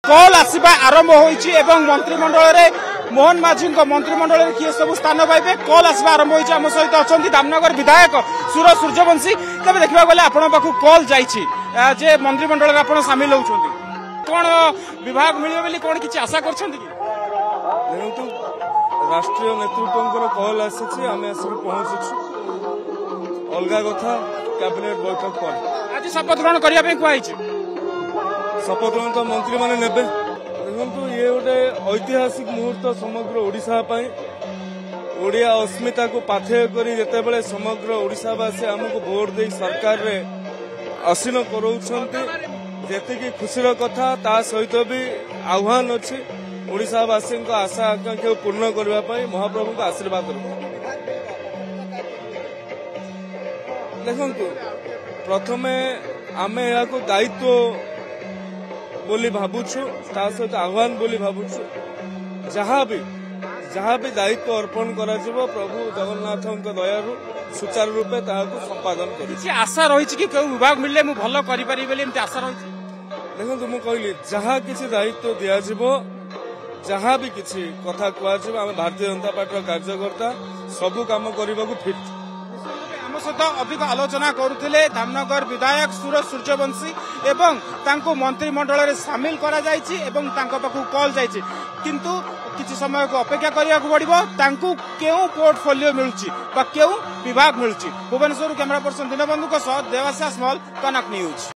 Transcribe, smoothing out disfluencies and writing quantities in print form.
कल आसवा आरंभ होइछि एवं मंत्रिमंडल मोहन माझी मंत्रिमंडल किए सब स्थान पाइबे कल आसवा आरंभ होइछि। आम सहित अच्छा धामनगर विधायक सुर सूर्यवंशी। तब देखा गले आपण पाखु कल जाइछि जे मंत्रिमंडल आपण सामिल होउछन्ति कोन विभाग मिलियो बोली कोन किछि आशा करछन्ति कि देखु राष्ट्रीय नेतृत्व कल आसी आम आसिक पहुंचु अलगा कथा कैबिनेट बैठक पर आज शपथ ग्रहण करने कहुई शपथ ग्रहण तो मंत्री मैंने ने देखु ये गोटे ऐतिहासिक मुहूर्त समग्र ओडिशा ओडिया अस्मिता को पाथेय करी जेतेबेले समग्र ओडिशावासी आमको भोट दे सरकार रे आसीन कराउछन्ति जेतिकी खुशीर कथा ता सहित भी आह्वान अच्छी ओडिशावासी आशा आकांक्षा पूर्ण करने महाप्रभु को आशीर्वाद देखु प्रथमे आमे या दायित्व बोली भावुछु ता सहित आह्वान बोली भावुछु जहाँ भी दायित्व अर्पण करा जिवो प्रभु जगन्नाथ दयारु सुचारू रूपे ताहाको संपादन करी आशा रही कि केउ विभाग मिलले मु भलो करि पारि बेले एमती आशा रही। देखो मु कहली जहाँ किसी दायित्व दिया जिवो जहाँ भी किसी कथा कहजिवो आम भारतीय जनता पार्टी कार्यकर्ता सबु काम करने को फिट। आम सहित अधिक आलोचना करुले धामनगर विधायक सुर सूर्यवंशी एवं तांको मंत्रिमंडल रे सामिल करा जायछि एवं तांको पाखु कॉल जायछि किंतु किछि समय को अपेक्षा करिया को पड़िबो तांको केउ पोर्टफोलियो मिलुछि बा केउ विभाग मिलुछि। भुवनेश्वर कैमरा पर्सन दीनबंधु को सह देवाशिष मल कनक न्यूज।